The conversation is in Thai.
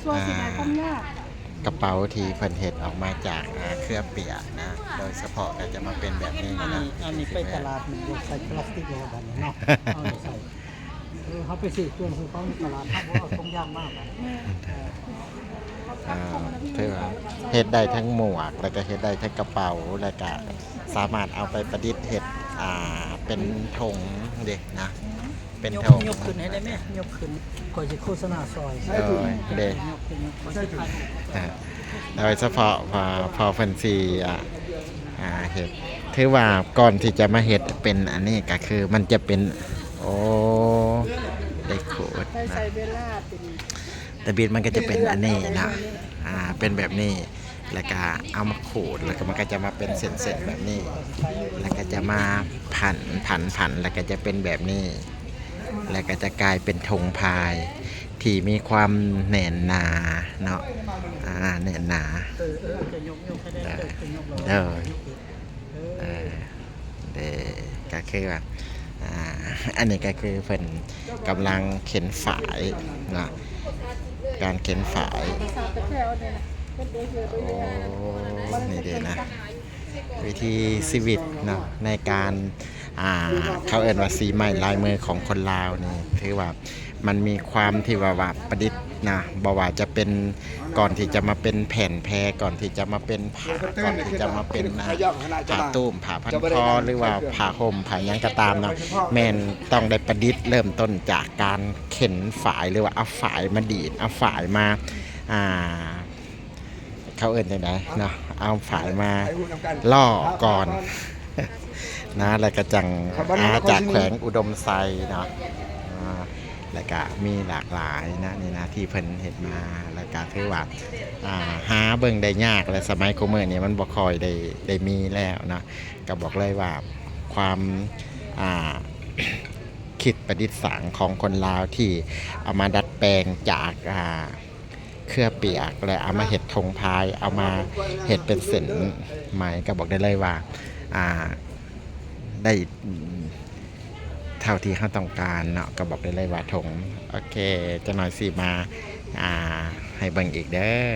ส่วนสิไหนความยาก กระเป๋าที่เพิ่นเฮ็ดออกมาจากเครือเปียกนะโดยเฉพาะก็จะมาเป็นแบบนี้ อัน นะ นี้อันนี้ไปตลาดมันบ่ใส่พลาสติกแล้วบัดนี้เนาะเอาใส่เขาไปซื้อเครื่องคือเขาในตลาดเขาบอกว่าคงยากมากอะ ถือว่าเฮ็ดได้ทั้งหมวกแล้วก็เฮ็ดได้ทั้งกระเป๋าแล้วก็สามารถเอาไปประดิษฐ์เฮ็ดเป็นธงเด็กนะเป็นธง ยกขึ้นให้ได้ไหมยกขึ้นก่อนจะโฆษณาซอย เด็ก ยกขึ้นก่อนจะขาย โดยเฉพาะพอเพิ่นสิเฮ็ดถือว่าก่อนที่จะมาเฮ็ดเป็นอันนี้ก็คือมันจะเป็นโอ้ได้ขูด ใส่ นะ ใส่เบลล่าเป็น แต่บิดมันก็จะเป็นอันนี้นะเป็นแบบนี้แล้วก็เอามาขูดแล้วก็มันก็จะมาเป็นเส้นๆแบบนี้ แล้วก็จะมาผันแล้วก็จะเป็นแบบนี้ แล้วก็จะกลายเป็นธงพายที่มีความแน่นหนาเนาะแน่นหนา จะยกให้ได้จะยกเรา เออเด้ก็คือว่าอันนี้ก็คือเพิ่นกำลังเข็นฝายเนาะการเข็นฝาย สาวตะแคงเนี่ยนะเป็นเด็กเยอะด้ โอ้ วย นี่เด้นะวิธีชีวิตเนาะในการเขาเอ่นว่าสีไม้ลายมือของคนลาวนี่ถือว่ามันมีความที่ว่าประดิษฐ์นะบ่ว่าจะเป็นก่อนที่จะมาเป็นแผ่นแพรก่อนที่จะมาเป็นผ้าก่อนที่จะมาเป็นผ้าตุ้มผ้าพันคอหรือว่าผ้าห่มผ้าหยังก็ตามเนาะแม่นต้องได้ประดิษฐ์เริ่มต้นจากการเข็นฝายหรือว่าเอาฝายมาดีดเอาฝายมาเขาเอ่นยังไงเนาะเอาฝายมาล่อก่อนนะแล้วก็จังจากแขวงอุดมไซเนาะแล้วก็มีหลากหลายนะนี่นะที่เพิ่นเห็นมาแล้วก็ถือว่าหาเบิ่งได้ยากและสมัยโคเมอร์เนี่ยมันบ่ค่อยได้มีแล้วนะก็บอกเลยว่าความคิดประดิษฐ์สางของคนลาวที่เอามาดัดแปลงจากเครือเปียกและเอามาเห็ดธงพายเอามาเห็ดเป็นเส้นไหมก็บอกได้เลยว่าได้เท่าที่เขาต้องการเนาะก็บอกได้เลยว่าธงโอเคจะหน่อยสิมาให้เบิ่งอีกเด้อ